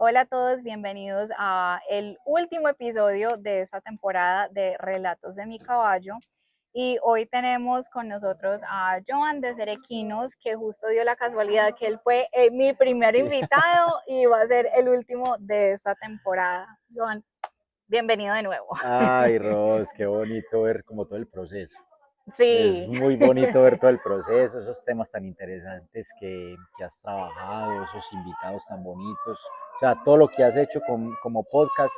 Hola a todos, bienvenidos a el último episodio de esta temporada de Relatos de mi Caballo. Y hoy tenemos con nosotros a Joan de Cerequinos, que justo dio la casualidad que él fue mi primer Sí. invitado y va a ser el último de esta temporada. Joan, bienvenido de nuevo. Ay, Ros, qué bonito ver como todo el proceso. Es Sí, muy bonito ver todo el proceso, esos temas tan interesantes que has trabajado, esos invitados tan bonitos. O sea, todo lo que has hecho como podcast,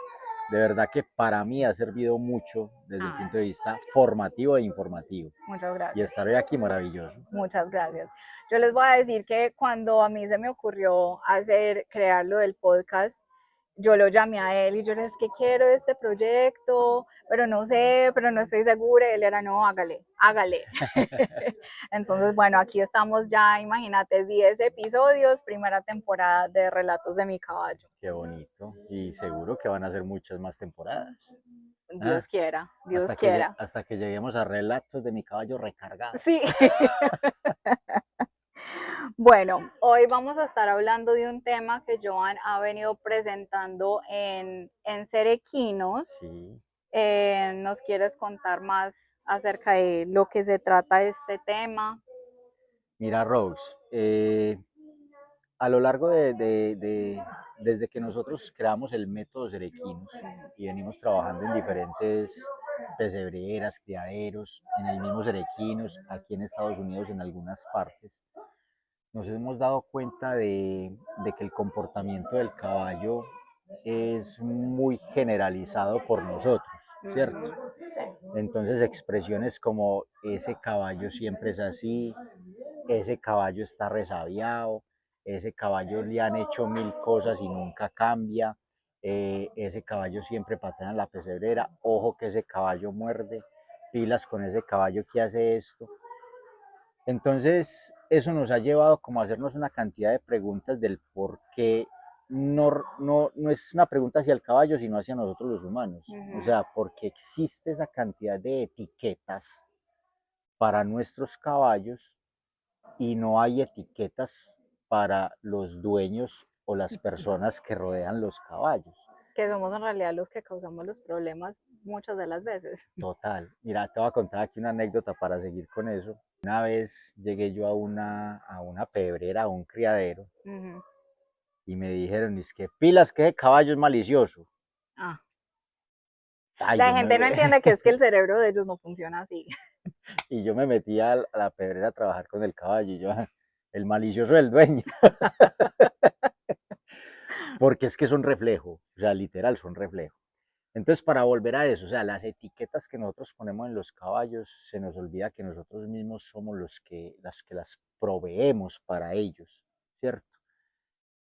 de verdad que para mí ha servido mucho desde el ah, punto de vista formativo e informativo. muchas Y gracias. estar hoy aquí maravilloso. Muchas gracias. Yo les voy a decir que cuando a mí se me ocurrió crear lo del podcast, yo lo llamé a él y yo le dije, es que quiero este proyecto, pero no sé, pero no estoy segura. Y él era, no, hágale, hágale. Entonces, bueno, aquí estamos ya, imagínate, 10 episodios, primera temporada de Relatos de mi Caballo. Qué bonito. Y seguro que van a ser muchas más temporadas. Dios Ah, quiera, Dios quiera. hasta que lleguemos a Relatos de mi Caballo Recargado. Sí. Bueno, hoy vamos a estar hablando de un tema que Joan ha venido presentando en Cerequinos. Sí. ¿Nos quieres contar más acerca de lo que se trata de este tema? Mira, Rose, a lo largo desde que nosotros creamos el método Cerequinos y venimos trabajando en diferentes pesebreras, criaderos, en el mismo Cerequinos, aquí en Estados Unidos en algunas partes, nos hemos dado cuenta de que el comportamiento del caballo es muy generalizado por nosotros, ¿cierto? Sí. Entonces expresiones como ese caballo siempre es así, ese caballo está resabiado, ese caballo le han hecho mil cosas y nunca cambia, ese caballo siempre patea en la pesebrera, ojo que ese caballo muerde, pilas con ese caballo que hace esto. Entonces, eso nos ha llevado como a hacernos una cantidad de preguntas del por qué no es una pregunta hacia el caballo, sino hacia nosotros los humanos. O sea, ¿por qué existe esa cantidad de etiquetas para nuestros caballos y no hay etiquetas para los dueños o las personas que rodean los caballos? Que somos en realidad los que causamos los problemas muchas de las veces. Total. Mira, te voy a contar aquí una anécdota para seguir con eso. Una vez llegué yo a una pebrera, a un criadero, y me dijeron, es que pilas que ese caballo es malicioso. Ah, Ay, la gente no entiende que es que el cerebro de ellos no funciona así. y yo me metí a la pebrera a trabajar con el caballo, y yo, el malicioso del dueño, porque es que son reflejo, o sea, literal, son reflejo. Entonces, para volver a eso, o sea, las etiquetas que nosotros ponemos en los caballos, se nos olvida que nosotros mismos somos las que las proveemos para ellos, ¿cierto?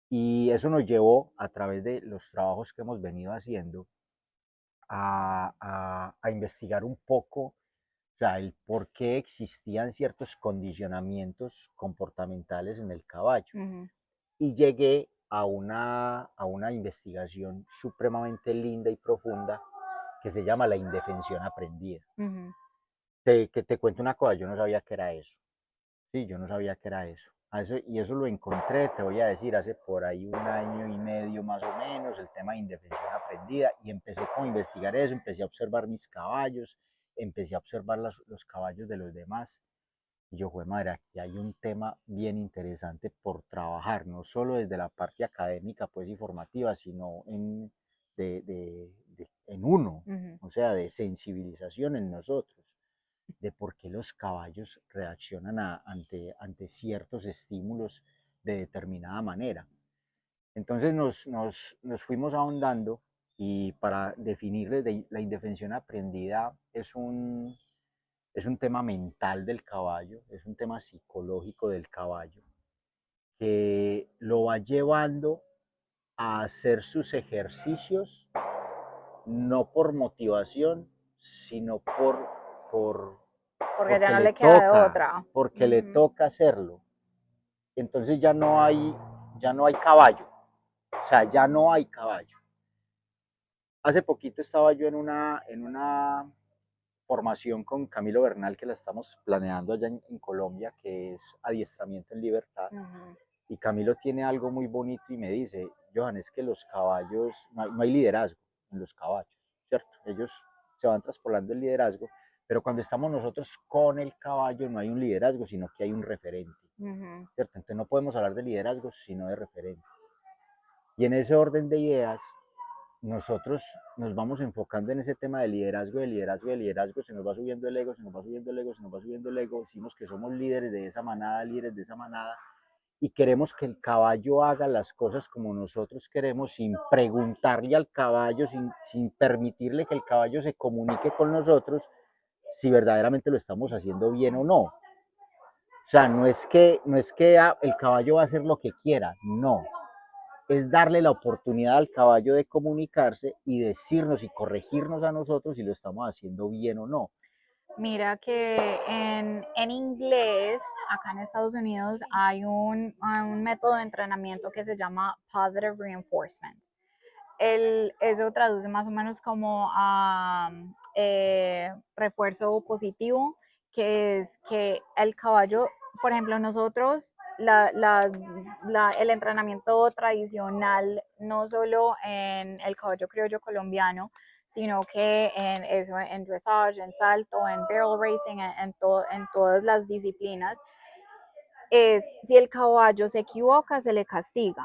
Y eso nos llevó, a través de los trabajos que hemos venido haciendo, a investigar un poco, o sea, el por qué existían ciertos condicionamientos comportamentales en el caballo. Y llegué a una investigación supremamente linda y profunda que se llama la indefensión aprendida. Que te cuento una cosa, yo no sabía que era eso. Sí, yo no sabía que era eso. Y eso lo encontré, te voy a decir, hace por ahí un año y medio más o menos, el tema de indefensión aprendida, y empecé como a investigar eso, empecé a observar mis caballos, empecé a observar los caballos de los demás, y yo, fue madre, aquí hay un tema bien interesante por trabajar, no solo desde la parte académica pues y formativa, sino en uno, o sea, de sensibilización en nosotros, de por qué los caballos reaccionan ante ciertos estímulos de determinada manera. Entonces nos fuimos ahondando, y para definirles, la indefensión aprendida es un tema mental del caballo, es un tema psicológico del caballo, que lo va llevando a hacer sus ejercicios no por motivación, sino por, Porque ya no le queda de otra. porque le toca hacerlo. Entonces ya no hay caballo, o sea, ya no hay caballo. Hace poquito estaba yo en una formación con Camilo Bernal, que la estamos planeando allá en Colombia, que es adiestramiento en libertad. Y Camilo tiene algo muy bonito y me dice, Johan, es que los caballos, no hay liderazgo en los caballos, ¿cierto? Ellos se van traspolando el liderazgo, pero cuando estamos nosotros con el caballo no hay un liderazgo, sino que hay un referente, ¿cierto? Entonces no podemos hablar de liderazgo, sino de referentes. Y en ese orden de ideas, nosotros nos vamos enfocando en ese tema de liderazgo, de liderazgo, de liderazgo, se nos va subiendo el ego, se nos va subiendo el ego, se nos va subiendo el ego, decimos que somos líderes de esa manada, líderes de esa manada, y queremos que el caballo haga las cosas como nosotros queremos, sin preguntarle al caballo, sin permitirle que el caballo se comunique con nosotros si verdaderamente lo estamos haciendo bien o no. O sea, no es que el caballo va a hacer lo que quiera, no. Es darle la oportunidad al caballo de comunicarse y decirnos y corregirnos a nosotros si lo estamos haciendo bien o no. Mira que en inglés, acá en Estados Unidos, hay un método de entrenamiento que se llama Positive Reinforcement. Eso traduce más o menos como a refuerzo positivo, que es que el caballo, por ejemplo, nosotros, el entrenamiento tradicional, no solo en el caballo criollo colombiano, sino que en dressage, en salto, en barrel racing, en todas las disciplinas, es si el caballo se equivoca, se le castiga.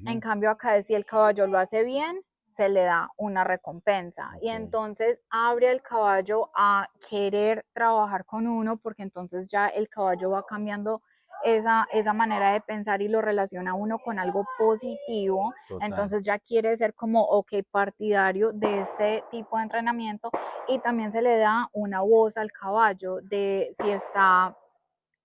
En cambio acá si el caballo lo hace bien, se le da una recompensa. Y entonces abre al caballo a querer trabajar con uno, porque entonces ya el caballo va cambiando esa manera de pensar y lo relaciona uno con algo positivo. Total. Entonces ya quiere ser como, ok, partidario de este tipo de entrenamiento, y también se le da una voz al caballo de si está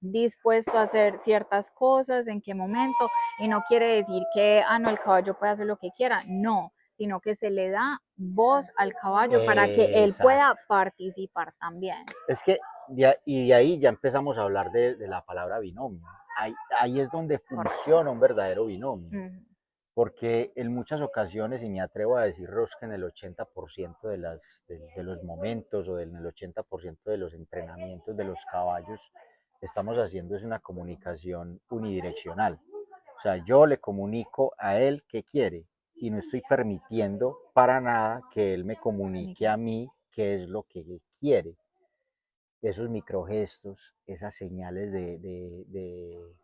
dispuesto a hacer ciertas cosas, en qué momento, y no quiere decir que, no, el caballo puede hacer lo que quiera, no, sino que se le da voz al caballo para que él pueda participar también. Es que de ahí ya empezamos a hablar de la palabra binomio. Ahí es donde funciona un verdadero binomio. Porque en muchas ocasiones, y me atrevo a decirlos que en el 80% de los momentos o en el 80% de los entrenamientos de los caballos, estamos haciendo es una comunicación unidireccional. O sea, yo le comunico a él qué quiere y no estoy permitiendo para nada que él me comunique a mí qué es lo que él quiere. Esos microgestos, esas señales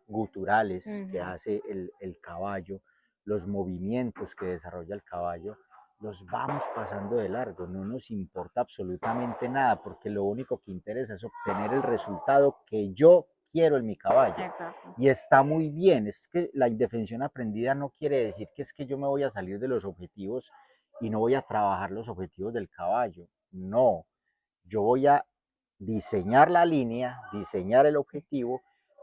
guturales que hace el caballo, los movimientos que desarrolla el caballo, los vamos pasando de largo, no nos importa absolutamente nada, porque lo único que interesa es obtener el resultado que yo quiero en mi caballo. Exacto. Y está muy bien, es que la indefensión aprendida no quiere decir que es que yo me voy a salir de los objetivos y no voy a trabajar los objetivos del caballo, no, yo voy a diseñar la línea, diseñar el objetivo,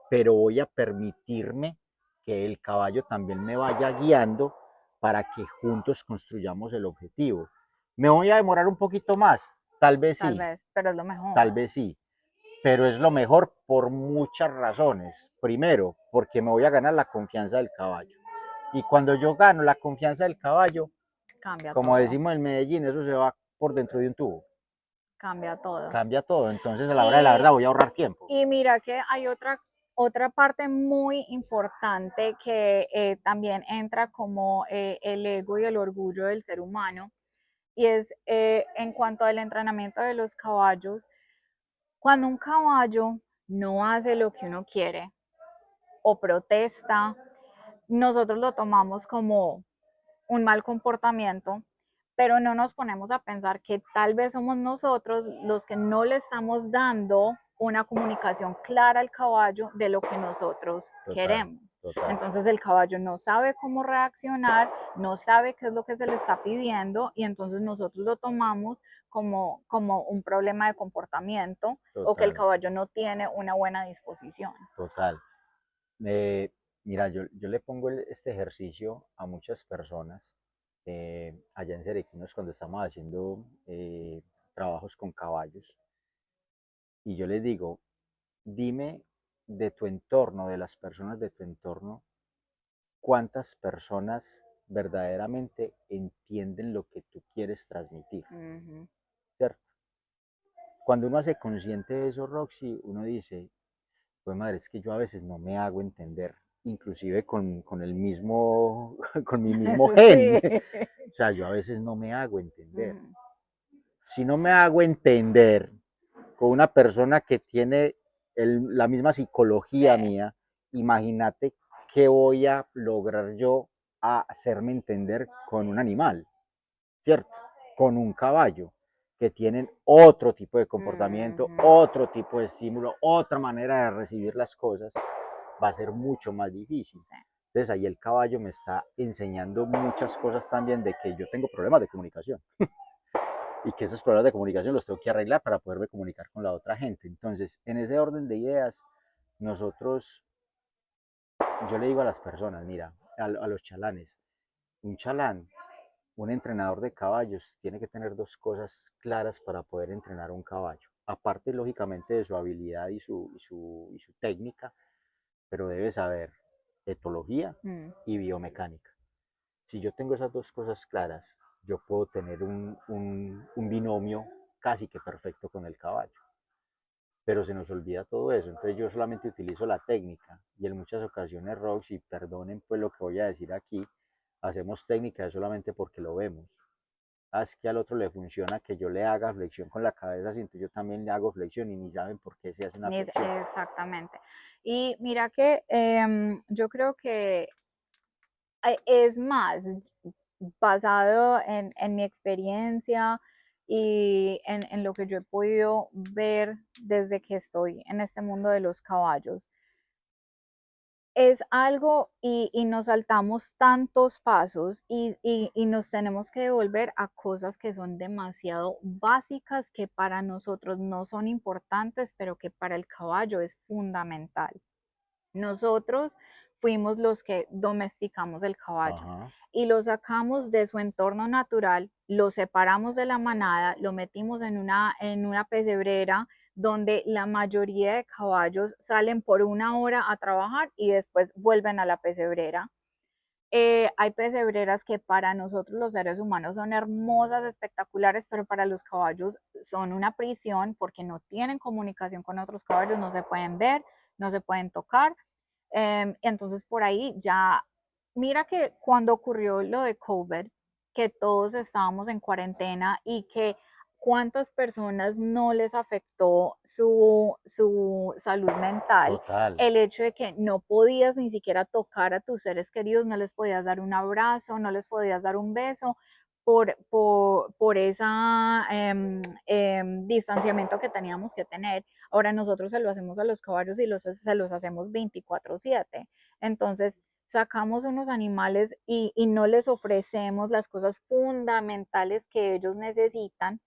pero voy a permitirme que el caballo también me vaya guiando para que juntos construyamos el objetivo. ¿Me voy a demorar un poquito más? Tal vez sí. Tal vez, pero es lo mejor. Tal vez sí. Pero es lo mejor por muchas razones. Primero, porque me voy a ganar la confianza del caballo. Y cuando yo gano la confianza del caballo, cambia como todo. decimos en Medellín, eso se va por dentro de un tubo. Cambia todo. Cambia todo. Entonces, a la hora de la verdad, voy a ahorrar tiempo. Y mira que hay otra parte muy importante que también entra como el ego y el orgullo del ser humano, y es en cuanto al entrenamiento de los caballos. Cuando un caballo no hace lo que uno quiere o protesta, nosotros lo tomamos como un mal comportamiento, pero no nos ponemos a pensar que tal vez somos nosotros los que no le estamos dando una comunicación clara al caballo de lo que nosotros queremos. Entonces el caballo no sabe cómo reaccionar, no sabe qué es lo que se le está pidiendo, y entonces nosotros lo tomamos como un problema de comportamiento, o que el caballo no tiene una buena disposición. Total. Mira, yo le pongo este ejercicio a muchas personas allá en Cerequinos cuando estamos haciendo trabajos con caballos, y yo les digo, dime de tu entorno, de las personas de tu entorno, cuántas personas verdaderamente entienden lo que tú quieres transmitir, ¿cierto? Cuando uno hace consciente de eso, Roxy, uno dice, pues madre, es que yo a veces no me hago entender. inclusive con el mismo, con mi mismo gen. Sí. O sea, yo a veces no me hago entender. Ujú. Si no me hago entender con una persona que tiene la misma Sí. psicología mía, imagínate qué voy a lograr yo a hacerme entender con un animal, ¿cierto? Con un caballo, que tienen otro tipo de comportamiento, Ujú. otro tipo de estímulo, otra manera de recibir las cosas, va a ser mucho más difícil. Sí. Entonces ahí el caballo me está enseñando muchas cosas también de que yo tengo problemas de comunicación y que esos problemas de comunicación los tengo que arreglar para poderme comunicar con la otra gente. Entonces, en ese orden de ideas, nosotros, yo le digo a las personas, mira, a los chalanes, un chalán, un entrenador de caballos, tiene que tener dos cosas claras para poder entrenar un caballo. Aparte, lógicamente, de su habilidad y su técnica, pero debe saber etología Mm. y biomecánica. Si yo tengo esas dos cosas claras, yo puedo tener un binomio casi que perfecto con el caballo. Pero se nos olvida todo eso. Entonces yo solamente utilizo la técnica y en muchas ocasiones, Rox, y perdonen pues lo que voy a decir aquí, hacemos técnica solamente porque lo vemos. Es que al otro le funciona que yo le haga flexión con la cabeza, siento yo también le hago flexión y ni saben por qué se hace una flexión. Exactamente. Y mira que yo creo que es más, basado en mi experiencia y en lo que yo he podido ver desde que estoy en este mundo de los caballos. Es algo y nos saltamos tantos pasos y nos tenemos que devolver a cosas que son demasiado básicas, que para nosotros no son importantes, pero que para el caballo es fundamental. Nosotros fuimos los que domesticamos el caballo Ajá. y lo sacamos de su entorno natural, lo separamos de la manada, lo metimos en una pesebrera donde la mayoría de caballos salen por una hora a trabajar y después vuelven a la pesebrera. Hay pesebreras que para nosotros los seres humanos son hermosas, espectaculares, pero para los caballos son una prisión porque no tienen comunicación con otros caballos, no se pueden ver, no se pueden tocar. Entonces por ahí ya, mira que cuando ocurrió lo de COVID, que todos estábamos en cuarentena y que cuántas personas no les afectó su salud mental, Total. el hecho de que no podías ni siquiera tocar a tus seres queridos, no les podías dar un abrazo, no les podías dar un beso por ese distanciamiento que teníamos que tener. Ahora nosotros se lo hacemos a los caballos y se los hacemos 24/7. Entonces, sacamos unos animales y no les ofrecemos las cosas fundamentales que ellos necesitan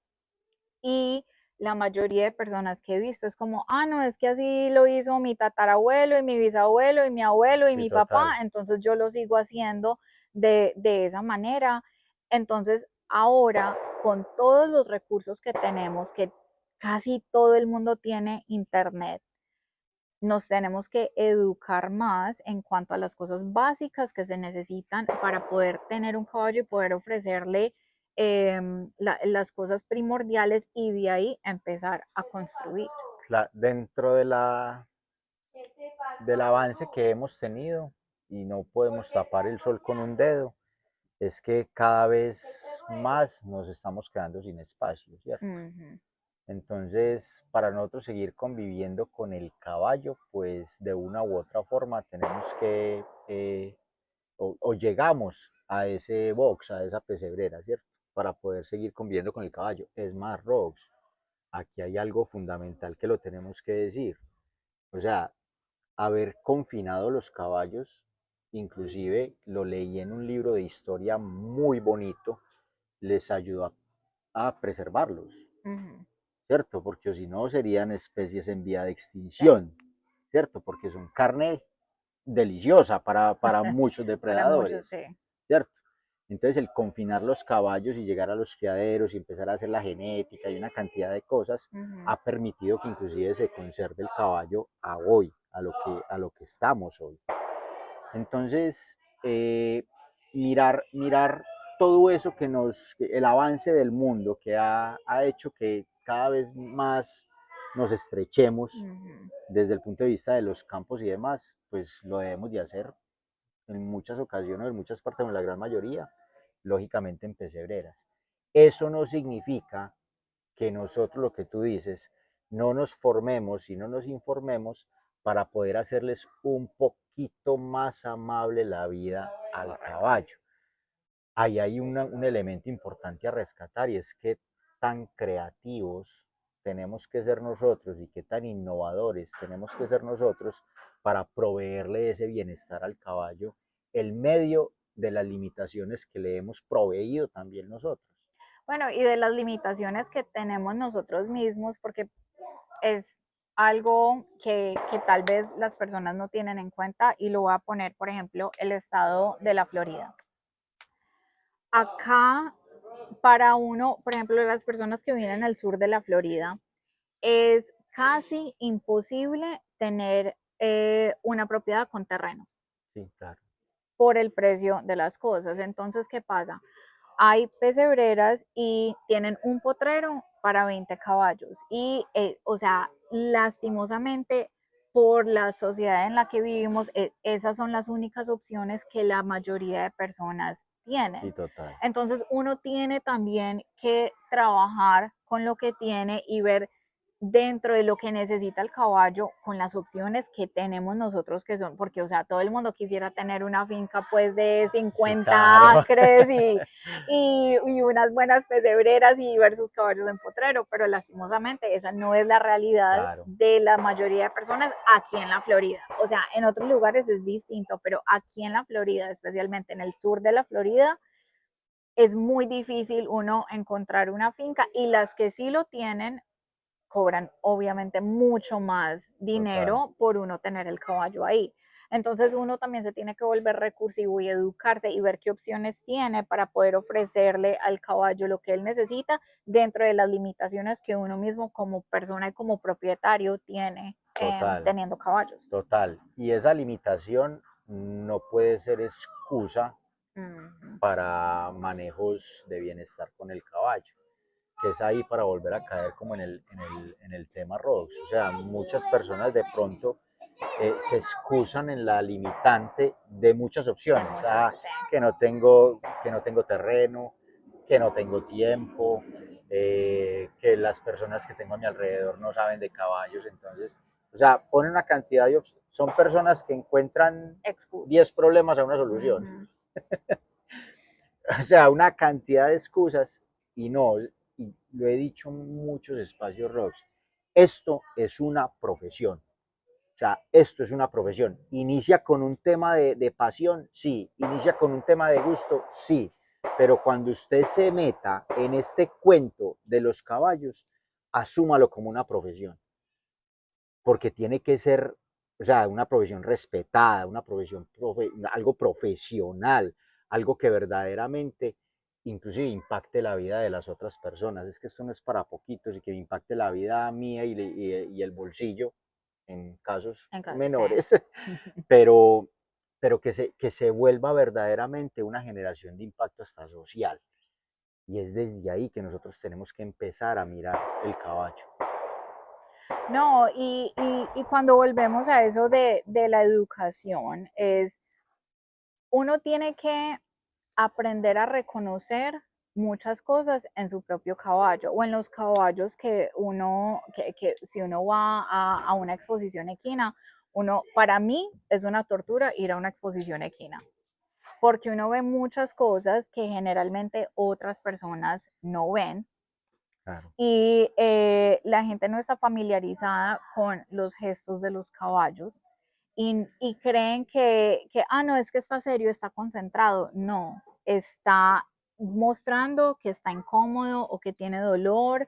y la mayoría de personas que he visto es como, ah, no, es que así lo hizo mi tatarabuelo y mi bisabuelo y mi abuelo y Sí, mi papá, total. entonces yo lo sigo haciendo de esa manera. Entonces, ahora, con todos los recursos que tenemos, que casi todo el mundo tiene internet, nos tenemos que educar más en cuanto a las cosas básicas que se necesitan para poder tener un caballo y poder ofrecerle las cosas primordiales y de ahí empezar a construir. Dentro del avance que hemos tenido, y no podemos tapar el sol con un dedo, es que cada vez más nos estamos quedando sin espacio, ¿cierto? Uh -huh. Entonces, para nosotros seguir conviviendo con el caballo, pues de una u otra forma tenemos que, o llegamos a ese box, a esa pesebrera, ¿cierto? Para poder seguir conviviendo con el caballo. Es más, Rox, aquí hay algo fundamental que lo tenemos que decir. O sea, haber confinado los caballos, inclusive lo leí en un libro de historia muy bonito, les ayudó a preservarlos, Uh -huh. ¿cierto? Porque si no serían especies en vía de Sí. extinción, ¿cierto? Porque son carne deliciosa para muchos Para muchos, depredadores, sí. ¿cierto? Entonces el confinar los caballos y llegar a los criaderos y empezar a hacer la genética y una cantidad de cosas Uh -huh. ha permitido que inclusive se conserve el caballo a hoy, a lo que estamos hoy. Entonces, mirar todo eso el avance del mundo que ha hecho que cada vez más nos estrechemos Ujú. desde el punto de vista de los campos y demás, pues lo debemos de hacer en muchas ocasiones, en muchas partes, en la gran mayoría, lógicamente en pesebreras. Eso no significa que nosotros, lo que tú dices, no nos formemos y no nos informemos para poder hacerles un poquito más amable la vida al caballo. Ahí hay un elemento importante a rescatar y es que tan creativos tenemos que ser nosotros y qué tan innovadores tenemos que ser nosotros para proveerle ese bienestar al caballo en medio de las limitaciones que le hemos proveído también nosotros. Bueno, y de las limitaciones que tenemos nosotros mismos, porque es algo que tal vez las personas no tienen en cuenta y lo voy a poner, por ejemplo, el estado de la Florida. Acá, para uno, por ejemplo, las personas que viven al sur de la Florida, es casi imposible tener una propiedad con terreno Sí, claro. por el precio de las cosas. Entonces, ¿qué pasa? Hay pesebreras y tienen un potrero para 20 caballos. Y, o sea, lastimosamente, por la sociedad en la que vivimos, esas son las únicas opciones que la mayoría de personas Sí, tienen. total. Entonces, uno tiene también que trabajar con lo que tiene y ver dentro de lo que necesita el caballo con las opciones que tenemos nosotros que son, porque o sea, todo el mundo quisiera tener una finca pues de Sí, 50 claro. acres y unas buenas pesebreras y ver sus caballos en potrero, pero lastimosamente esa no es la realidad Claro, de la mayoría de personas aquí en la Florida. O sea, en otros lugares es distinto, pero aquí en la Florida, especialmente en el sur de la Florida, es muy difícil uno encontrar una finca y las que sí lo tienen cobran obviamente mucho más total, dinero por uno tener el caballo ahí. Entonces uno también se tiene que volver recursivo y educarse y ver qué opciones tiene para poder ofrecerle al caballo lo que él necesita dentro de las limitaciones que uno mismo como persona y como propietario tiene total, teniendo caballos. total. Y esa limitación no puede ser excusa Ujú. para manejos de bienestar con el caballo, que es ahí para volver a caer como en el tema Rodos. O sea, muchas personas de pronto se excusan en la limitante de muchas De opciones. muchas, Ah, sí. que no tengo terreno, que no tengo tiempo, que las personas que tengo a mi alrededor no saben de caballos. Entonces, o sea, ponen una cantidad de opciones. Son personas que encuentran 10 Excusas. problemas a una solución. Ujú. O sea, una cantidad de excusas y no, y lo he dicho en muchos espacios rocks, esto es una profesión. O sea, esto es una profesión. Inicia con un tema de pasión, sí. Inicia con un tema de gusto, sí. Pero cuando usted se meta en este cuento de los caballos, asúmalo como una profesión. Porque tiene que ser, o sea, una profesión respetada, una profesión, algo profesional, algo que verdaderamente inclusive impacte la vida de las otras personas. Es que esto no es para poquitos y que impacte la vida mía y el bolsillo en casos En caso, sí. menores, pero, pero que se vuelva verdaderamente una generación de impacto hasta social. Y es desde ahí que nosotros tenemos que empezar a mirar el caballo. No, y cuando volvemos a eso de la educación, es uno tiene que aprender a reconocer muchas cosas en su propio caballo o en los caballos que uno, que si uno va a una exposición equina, uno, para mí es una tortura ir a una exposición equina, porque uno ve muchas cosas que generalmente otras personas no ven Claro, y la gente no está familiarizada con los gestos de los caballos y creen ah, no, es que está serio, está concentrado. No, está mostrando que está incómodo o que tiene dolor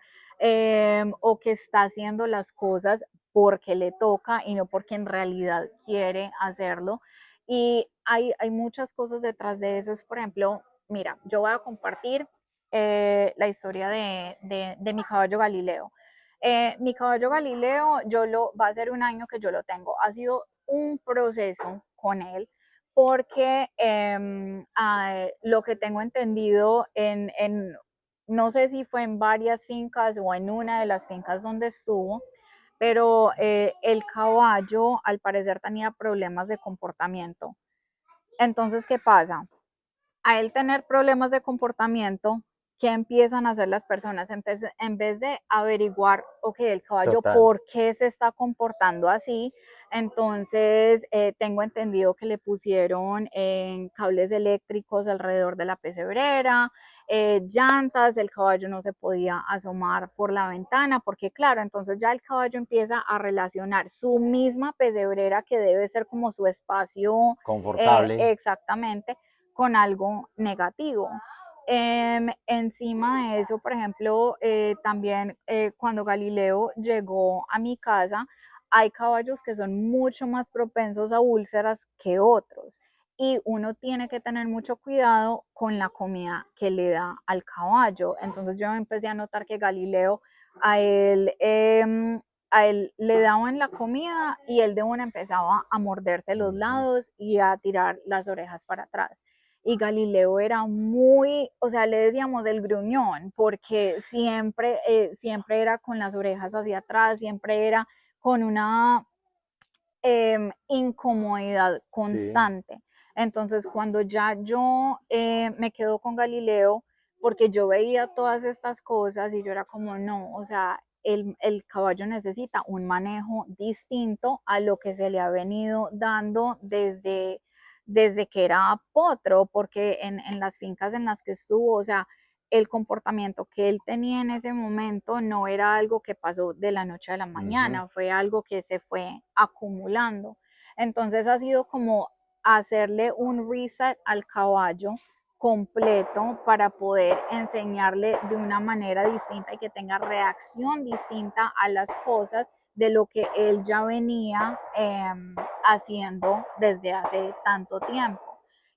o que está haciendo las cosas porque le toca y no porque en realidad quiere hacerlo. Y hay muchas cosas detrás de eso. Es, por ejemplo, mira, yo voy a compartir la historia de mi caballo Galileo. Mi caballo Galileo, va a ser un año que yo lo tengo. Ha sido un proceso con él porque lo que tengo entendido no sé si fue en varias fincas o en una de las fincas donde estuvo, pero el caballo al parecer tenía problemas de comportamiento. Entonces, ¿qué pasa? A él tener problemas de comportamiento, ¿qué empiezan a hacer las personas? En vez de averiguar, ok, el caballo, Total. ¿por qué se está comportando así? Entonces, tengo entendido que le pusieron cables eléctricos alrededor de la pesebrera, llantas, el caballo no se podía asomar por la ventana, porque claro, entonces ya el caballo empieza a relacionar su misma pesebrera, que debe ser como su espacio Confortable. exactamente, con algo negativo. Encima de eso, por ejemplo, también cuando Galileo llegó a mi casa, hay caballos que son mucho más propensos a úlceras que otros y uno tiene que tener mucho cuidado con la comida que le da al caballo. Entonces yo empecé a notar que Galileo a él, a él le daban la comida y él de una empezaba a morderse los lados y a tirar las orejas para atrás. Y Galileo era muy, o sea, le decíamos el gruñón, porque siempre, siempre era con las orejas hacia atrás, siempre era con una incomodidad Sí. constante. Entonces, cuando ya yo me quedo con Galileo, porque yo veía todas estas cosas y yo era como, no, o sea, el caballo necesita un manejo distinto a lo que se le ha venido dando desde que era potro, porque en las fincas en las que estuvo, o sea, el comportamiento que él tenía en ese momento no era algo que pasó de la noche a la mañana, fue algo que se fue acumulando. Entonces ha sido como hacerle un reset al caballo completo para poder enseñarle de una manera distinta y que tenga reacción distinta a las cosas de lo que él ya venía haciendo desde hace tanto tiempo.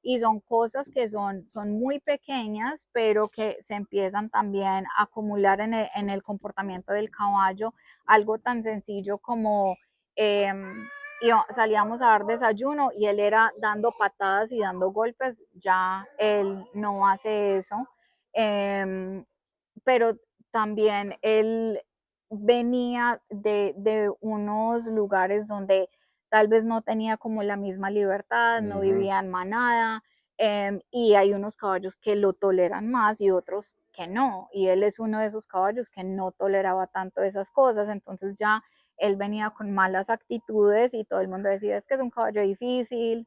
Y son cosas que son muy pequeñas, pero que se empiezan también a acumular en el comportamiento del caballo. Algo tan sencillo como eh, salíamos a dar desayuno y él era dando patadas y dando golpes, ya él no hace eso. Pero también él venía de unos lugares donde tal vez no tenía como la misma libertad, no vivía en manada, y hay unos caballos que lo toleran más y otros que no, y él es uno de esos caballos que no toleraba tanto esas cosas, entonces ya él venía con malas actitudes y todo el mundo decía, es que es un caballo difícil,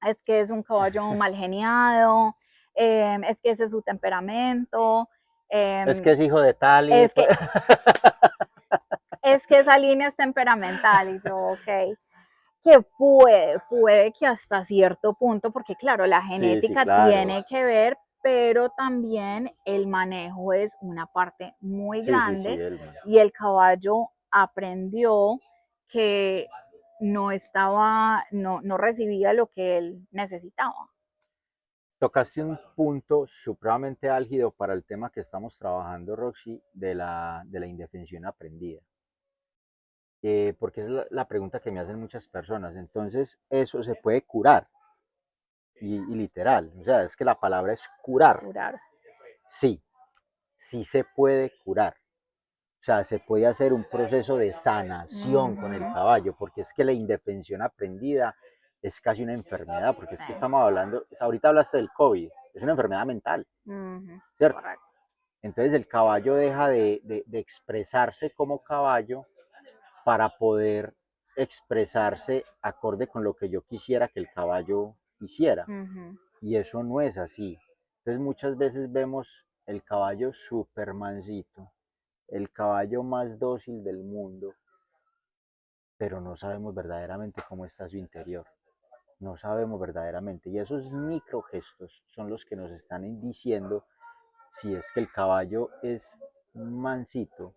es que es un caballo mal geniado, es que ese es su temperamento, Es que es hijo de tal y es que, es que esa línea es temperamental y yo, ok, que puede que hasta cierto punto, porque claro, la sí, sí, genética claro. tiene que ver, pero también el manejo es una parte muy Sí, sí, sí, grande y el caballo aprendió que no estaba, no recibía lo que él necesitaba. tocaste un punto supremamente álgido para el tema que estamos trabajando, Roxy, de la indefensión aprendida. Porque es la pregunta que me hacen muchas personas. Entonces, eso se puede curar. Y literal, o sea, es que la palabra es curar. Curar. Sí, sí se puede curar. O sea, se puede hacer un proceso de sanación con el Ujú. caballo, porque es que la indefensión aprendida es casi una enfermedad, porque es Sí. que estamos hablando, ahorita hablaste del COVID, es una enfermedad mental, Ujú. ¿cierto? Correcto. Entonces el caballo deja de expresarse como caballo para poder expresarse acorde con lo que yo quisiera que el caballo hiciera. Ujú. Y eso no es así. Entonces muchas veces vemos el caballo súper mansito, el caballo más dócil del mundo, pero no sabemos verdaderamente cómo está su interior. No sabemos verdaderamente. Y esos microgestos son los que nos están diciendo si es que el caballo es mansito.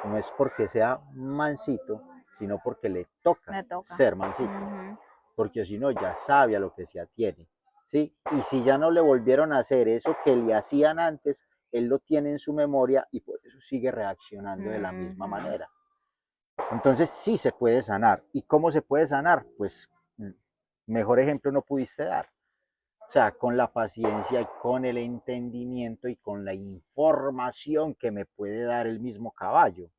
No es porque sea mansito, sino porque le toca Me toca. ser mansito. Ujú. Porque si no, ya sabe a lo que se atiene. ¿Sí? Y si ya no le volvieron a hacer eso que le hacían antes, él lo tiene en su memoria y por eso sigue reaccionando de la misma Ujú. manera. Entonces sí se puede sanar. ¿Y cómo se puede sanar? Pues mejor ejemplo no pudiste dar. O sea, con la paciencia y con el entendimiento y con la información que me puede dar el mismo caballo.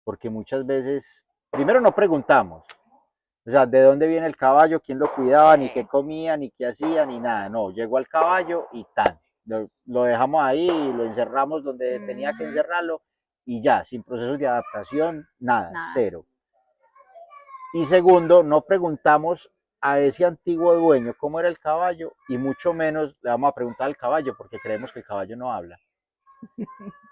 porque muchas veces, primero no preguntamos, o sea, de dónde viene el caballo, quién lo cuidaba, ni qué comía, ni qué hacía, ni nada. No, llegó al caballo y tan. Lo dejamos ahí, lo encerramos donde tenía que encerrarlo y ya, sin procesos de adaptación, nada, cero. Y segundo, no preguntamos a ese antiguo dueño cómo era el caballo y mucho menos le vamos a preguntar al caballo porque creemos que el caballo no habla.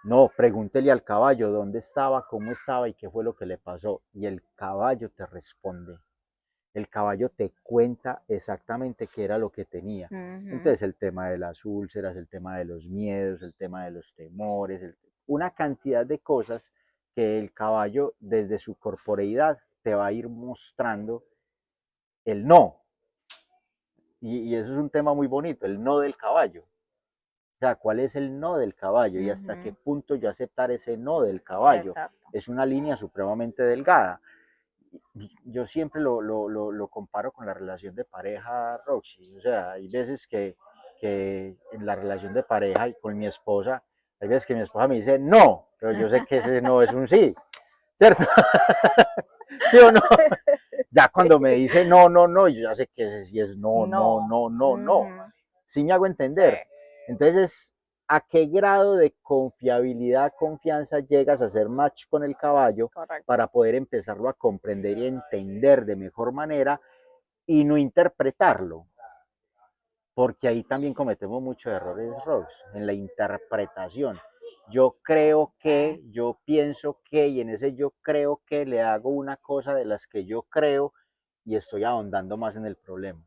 No, pregúntele al caballo dónde estaba, cómo estaba y qué fue lo que le pasó. Y el caballo te responde. El caballo te cuenta exactamente qué era lo que tenía. Entonces el tema de las úlceras, el tema de los miedos, el tema de los temores, una cantidad de cosas que el caballo desde su corporeidad te va a ir mostrando el no. Y eso es un tema muy bonito, el no del caballo. O sea, ¿cuál es el no del caballo? Y hasta qué punto yo aceptar ese no del caballo. Exacto. Es una línea supremamente delgada. Yo siempre lo comparo con la relación de pareja, Roxy. O sea, hay veces que en la relación de pareja y con mi esposa, hay veces que mi esposa me dice no, pero yo sé que ese no es un sí, ¿cierto? ¿Sí o no? Ya cuando me dice no, no, no, yo ya sé que ese sí es no, no, no, no, no. ¿Sí me hago entender? Sí. Entonces, ¿a qué grado de confiabilidad, confianza llegas a hacer match con el caballo para poder empezarlo a comprender y entender de mejor manera y no interpretarlo? Porque ahí también cometemos muchos errores, Rox, en la interpretación. Yo creo que, yo pienso que, y en ese yo creo que le hago una cosa de las que yo creo y estoy ahondando más en el problema.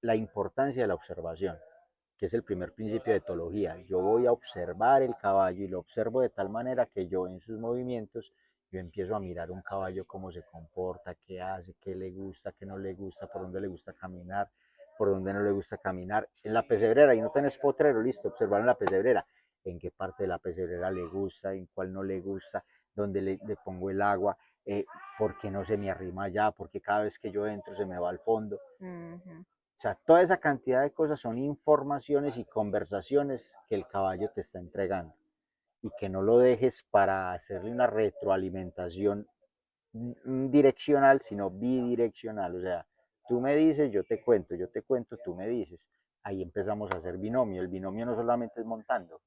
La importancia de la observación, que es el primer principio de etología. Yo voy a observar el caballo y lo observo de tal manera que yo en sus movimientos, yo empiezo a mirar un caballo cómo se comporta, qué hace, qué le gusta, qué no le gusta, por dónde le gusta caminar, por dónde no le gusta caminar. En la pesebrera, y no tenés potrero, listo, observar en la pesebrera, en qué parte de la pesebrera le gusta, en cuál no le gusta, dónde le pongo el agua, por qué no se me arrima allá, porque cada vez que yo entro se me va al fondo. O sea, toda esa cantidad de cosas son informaciones y conversaciones que el caballo te está entregando y que no lo dejes para hacerle una retroalimentación direccional, sino bidireccional. O sea, tú me dices, yo te cuento, tú me dices. Ahí empezamos a hacer binomio. El binomio no solamente es montando,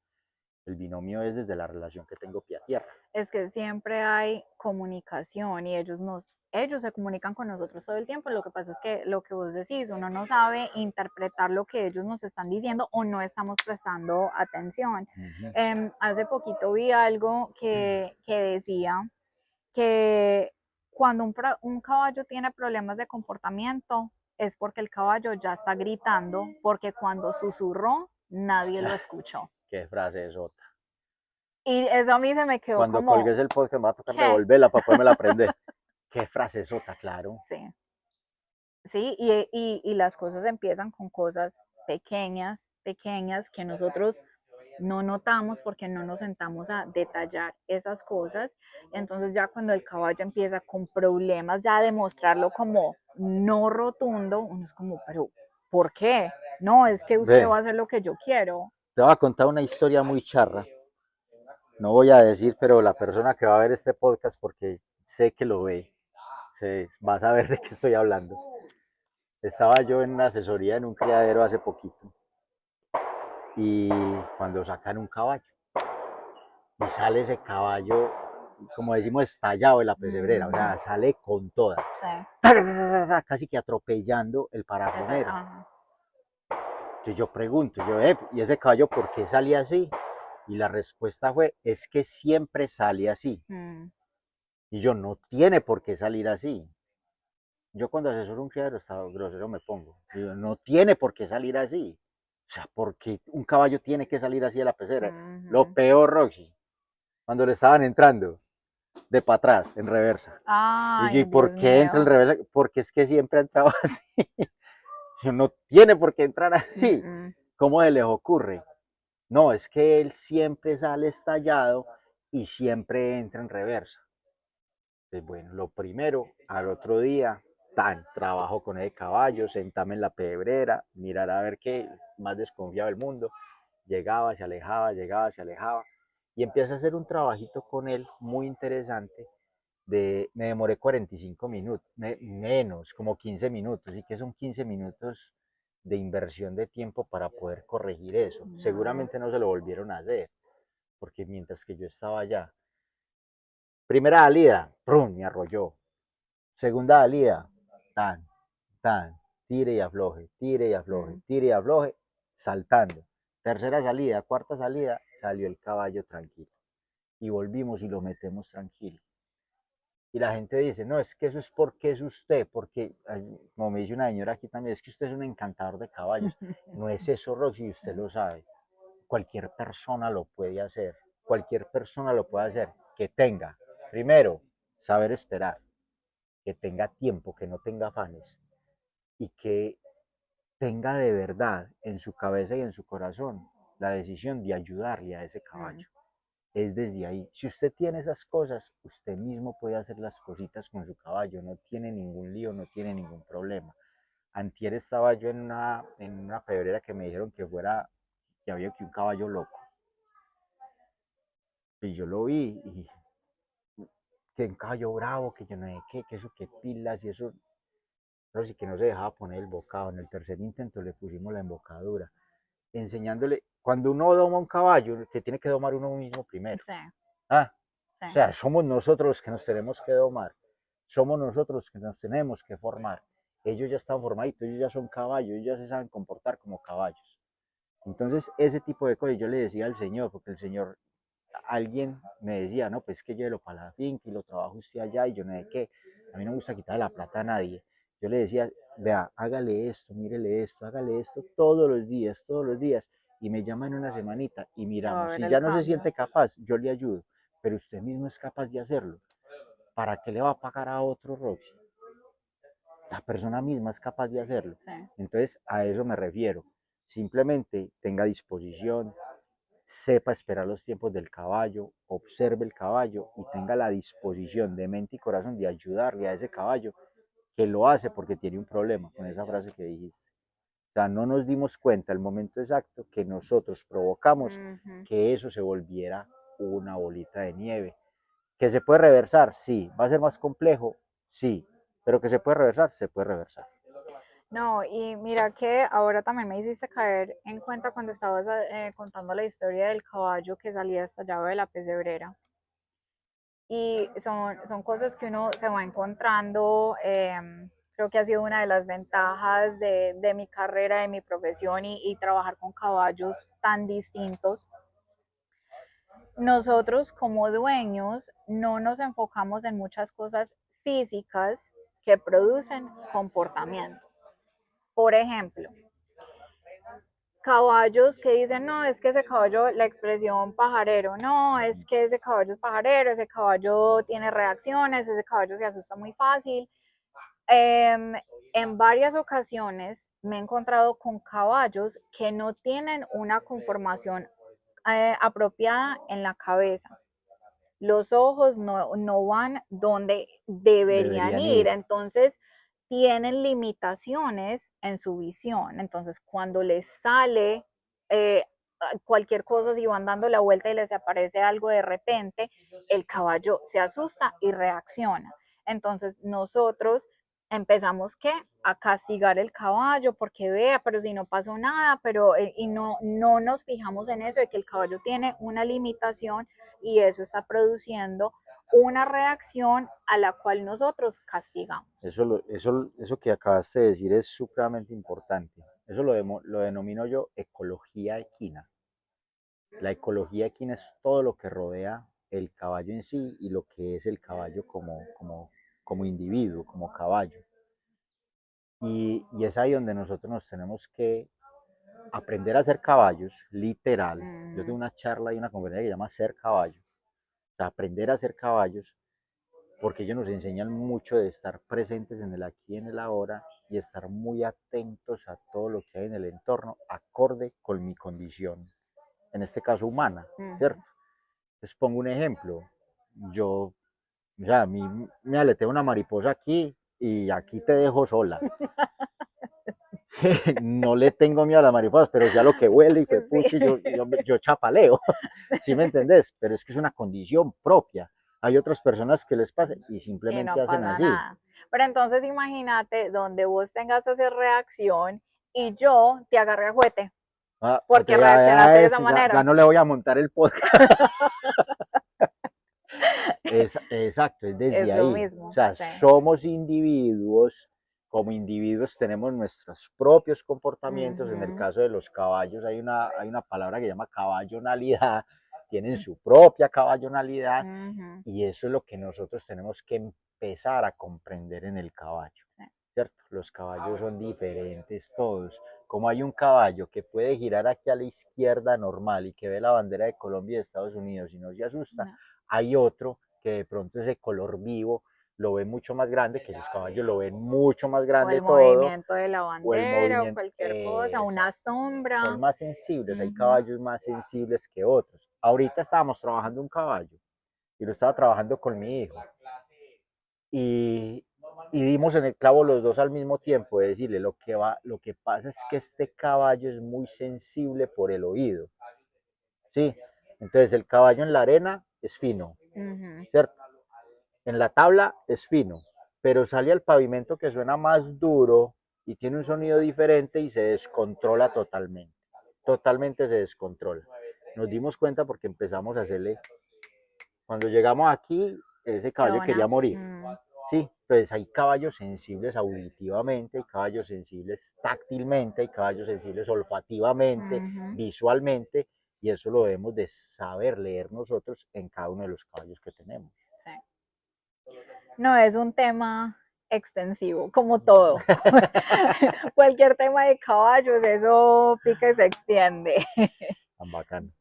el binomio es desde la relación que tengo pie a tierra. Es que siempre hay comunicación y ellos se comunican con nosotros todo el tiempo. Lo que pasa es que lo que vos decís, uno no sabe interpretar lo que ellos nos están diciendo o no estamos prestando atención. Hace poquito vi algo que decía que cuando un caballo tiene problemas de comportamiento es porque el caballo ya está gritando, porque cuando susurró nadie lo escuchó. Qué frase es otra. Y eso a mí se me quedó Cuando como, colgues el podcast me va a tocar ¿qué? devolverla para poderme aprender. Qué frase es otra, claro. Sí, sí, y las cosas empiezan con cosas pequeñas, pequeñas que nosotros no notamos porque no nos sentamos a detallar esas cosas. Entonces ya cuando el caballo empieza con problemas, ya a demostrarlo como no rotundo, uno es como, pero ¿por qué? No, es que usted Ve, va a hacer lo que yo quiero. te voy a contar una historia muy charra. No voy a decir, pero la persona que va a ver este podcast, porque sé que lo ve, va a saber de qué estoy hablando. Estaba yo en una asesoría en un criadero hace poquito y cuando sacan un caballo y sale ese caballo, como decimos, estallado de la pesebrera, o sea, sale con toda, Sí, casi que atropellando el parafonero. ajá. Entonces yo pregunto, ¿y ese caballo por qué sale así? Y la respuesta fue, es que siempre sale así. Y yo, no tiene por qué salir así. Yo cuando asesoro un criadero, hasta grosero me pongo. Digo, no tiene por qué salir así. O sea, porque un caballo tiene que salir así de la pecera. Lo peor, Roxy, cuando le estaban entrando de para atrás, en reversa. Y yo, ¿y Ay, por Dios qué entra en mío. reversa? Porque es que siempre ha entrado así. Yo, no tiene por qué entrar así. ¿Cómo se les ocurre? No, es que él siempre sale estallado y siempre entra en reversa. Pues bueno, lo primero, al otro día, trabajo con el caballo, sentame en la pebrera, mirar a ver qué, más desconfiado del mundo. Llegaba, se alejaba, llegaba, se alejaba. Y empieza a hacer un trabajito con él muy interesante me demoré 45 minutos, menos, como 15 minutos, y que son 15 minutos de inversión de tiempo para poder corregir eso. Seguramente no se lo volvieron a hacer, porque mientras que yo estaba allá, primera salida, ¡prum!, me arrolló. Segunda salida, tan, tan, tire y afloje, tire y afloje, tire y afloje, saltando. Tercera salida, cuarta salida, salió el caballo tranquilo. Y volvimos y lo metemos tranquilo. Y la gente dice, no, es que eso es porque es usted, porque, como me dice una señora aquí también, es que usted es un encantador de caballos. No es eso, Roxy, y usted lo sabe. Cualquier persona lo puede hacer. Cualquier persona lo puede hacer. Que tenga, primero, saber esperar. Que tenga tiempo, que no tenga afanes. Y que tenga de verdad en su cabeza y en su corazón la decisión de ayudarle a ese caballo. Es desde ahí. Si usted tiene esas cosas, usted mismo puede hacer las cositas con su caballo, no tiene ningún lío, no tiene ningún problema. Antier estaba yo en una pebrera que me dijeron que había que un caballo loco. Y yo lo vi y que un caballo bravo, que yo no sé qué, que eso, que pilas y eso, pero sí que no se dejaba poner el bocado. En el tercer intento le pusimos la embocadura, enseñándole, cuando uno doma un caballo, se tiene que domar uno mismo primero. Sí, Ah, sí. O sea, somos nosotros los que nos tenemos que domar, somos nosotros los que nos tenemos que formar. Ellos ya están formaditos, ellos ya son caballos, ellos ya se saben comportar como caballos. Entonces, ese tipo de cosas yo le decía al Señor, porque el Señor, alguien me decía, no, pues que llévelo para la finca y lo trabajo usted allá y yo no sé qué. A mí no me gusta quitar la plata a nadie. Yo le decía, vea, hágale esto, mírele esto, hágale esto todos los días, y me llama en una semanita y Se va a miramos. ver Si el ya no se cambio. siente capaz, yo le ayudo, pero usted mismo es capaz de hacerlo. ¿Para qué le va a pagar a otro, Roxy? La persona misma es capaz de hacerlo. Sí. Entonces, a eso me refiero. Simplemente tenga disposición, sepa esperar los tiempos del caballo, observe el caballo y tenga la disposición de mente y corazón de ayudarle a ese caballo que lo hace porque tiene un problema con esa frase que dijiste. O sea, no nos dimos cuenta el momento exacto que nosotros provocamos que eso se volviera una bolita de nieve. ¿Que se puede reversar? Sí. ¿Va a ser más complejo? Sí. Pero que se puede reversar, se puede reversar. No, y mira que ahora también me hiciste caer en cuenta cuando estabas contando la historia del caballo que salía estallado de la pesebrera. Y son cosas que uno se va encontrando. Creo que ha sido una de las ventajas de mi carrera, de mi profesión y trabajar con caballos tan distintos. Nosotros como dueños no nos enfocamos en muchas cosas físicas que producen comportamientos. Por ejemplo, caballos que dicen, no, es que ese caballo, la expresión pajarero, no, es que ese caballo es pajarero, ese caballo tiene reacciones, ese caballo se asusta muy fácil. En varias ocasiones me he encontrado con caballos que no tienen una conformación apropiada en la cabeza. Los ojos no van donde deberían ir, Ir. entonces tienen limitaciones en su visión. Entonces, cuando les sale eh, cualquier cosa, si van dando la vuelta y les aparece algo de repente, el caballo se asusta y reacciona. Entonces, nosotros empezamos ¿qué? A castigar el caballo porque vea, pero si no pasó nada, pero y no nos fijamos en eso de que el caballo tiene una limitación y eso está produciendo una reacción a la cual nosotros castigamos. Eso que acabaste de decir es supremamente importante. Eso lo denomino yo ecología equina. La ecología equina es todo lo que rodea el caballo en sí y lo que es el caballo como individuo, como caballo. Y es ahí donde nosotros nos tenemos que aprender a ser caballos, literal. Yo tengo una charla y una conferencia que se llama Ser Caballo. O sea, aprender a ser caballos, porque ellos nos enseñan mucho de estar presentes en el aquí y en el ahora y estar muy atentos a todo lo que hay en el entorno, acorde con mi condición, en este caso humana, ¿cierto? Les pongo un ejemplo. Yo, o sea, a mí me aletea una mariposa aquí y aquí te dejo sola. No le tengo miedo a las mariposas, pero ya lo que huele y fue puchi, yo chapaleo, ¿sí me entendés? Pero es que es una condición propia. Hay otras personas que les pasa y y simplemente no hacen pasa así. nada. Pero entonces imagínate donde vos tengas esa reacción y yo te agarré a juguete porque reaccionaste de esa Ya manera. no le voy a montar el podcast. Exacto, es Es desde lo ahí. O mismo, sea, sí. somos individuos, como individuos tenemos nuestros propios comportamientos. En el Ujú. caso de los caballos hay una palabra que se llama caballonalidad, tienen su propia caballonalidad Ujú. y eso es lo que nosotros tenemos que empezar a comprender en el caballo. Sí. ¿Cierto? Los caballos son diferentes todos. Como hay un caballo que puede girar aquí a la izquierda normal y que ve la bandera de Colombia y de Estados Unidos y no se asusta, No. hay otro que de pronto ese color vivo lo ve mucho más grande, que los caballos lo ven mucho más O el grande todo, movimiento de la o el bandera o movimiento, cualquier cosa, una sombra. son más sensibles, hay Ujú. caballos más sensibles que otros. Ahorita estábamos trabajando un caballo y lo estaba trabajando con mi hijo y, y dimos en el clavo los dos al mismo tiempo, de decirle, lo que pasa es que este caballo es muy sensible por el oído, ¿sí? Entonces el caballo en la arena es fino, Ujú. ¿cierto? En la tabla es fino, pero sale al pavimento que suena más duro y tiene un sonido diferente y se descontrola totalmente. Totalmente se descontrola. Nos dimos cuenta porque empezamos a hacerle, cuando llegamos aquí, ese caballo quería morir. Sí, entonces hay caballos sensibles auditivamente, hay caballos sensibles táctilmente, hay caballos sensibles olfativamente, Ujú. visualmente, y eso lo debemos de saber leer nosotros en cada uno de los caballos que tenemos. Sí. No es un tema extensivo, como todo. Cualquier tema de caballos, eso pica y se extiende. Tan bacano.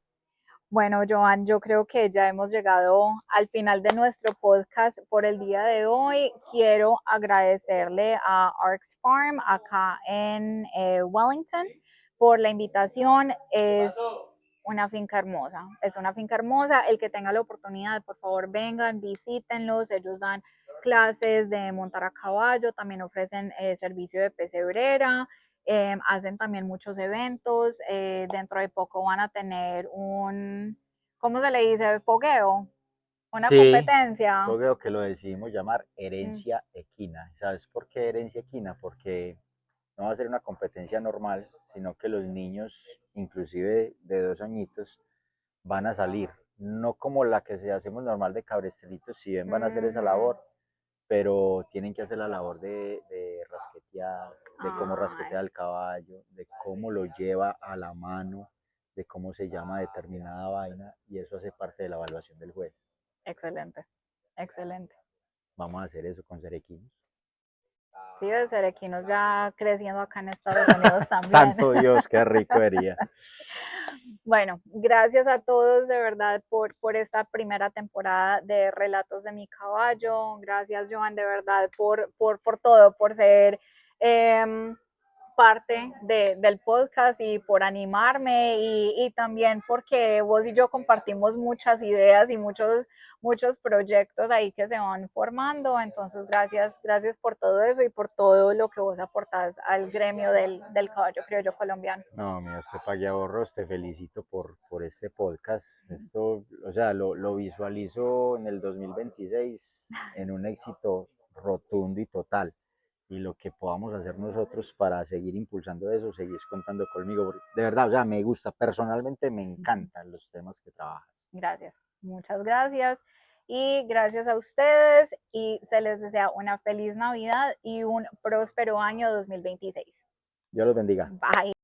Bueno, Joan, yo creo que ya hemos llegado al final de nuestro podcast por el día de hoy. Quiero agradecerle a Arx Farm acá en Wellington por la invitación. Es una finca hermosa, es una finca hermosa. El que tenga la oportunidad, por favor, vengan, visítenlos. Ellos dan clases de montar a caballo, también ofrecen servicio de pesebrera. Hacen también muchos eventos. Dentro de poco van a tener un, ¿cómo se le dice? Fogueo, una Sí, competencia. yo creo que lo decidimos llamar Mm. herencia equina. ¿Sabes por qué herencia equina? Porque no va a ser una competencia normal, sino que los niños, inclusive de 2 añitos, van a salir. No como la que se hacemos normal de cabrestelitos, si bien van a hacer esa Ujú. labor, pero tienen que hacer la labor de rasquetear, de cómo Ay, rasquetea el caballo, de cómo lo lleva a la mano, de cómo se llama determinada vaina, y eso hace parte de la evaluación del juez. excelente, excelente. Vamos a hacer eso con Serequinos. Sí, de ser equinos ya creciendo acá en Estados Unidos también. Santo Dios, qué rico sería. Bueno, gracias a todos de verdad por esta primera temporada de Relatos de mi Caballo. Gracias, Joan, de verdad, por todo, por ser parte del podcast y por animarme y también porque vos y yo compartimos muchas ideas y muchos proyectos ahí que se van formando. Entonces, gracias por todo eso y por todo lo que vos aportás al gremio del caballo criollo colombiano. No, mi usted pague ahorros, te felicito por este podcast. Esto, o sea, lo visualizo en el 2026 en un éxito rotundo y total. Y lo que podamos hacer nosotros para seguir impulsando eso, seguís contando conmigo. De verdad, o sea, me gusta, personalmente me encantan los temas que trabajas. Gracias, muchas gracias. Y gracias a ustedes y se les desea una feliz Navidad y un próspero año 2026. Dios los bendiga. Bye.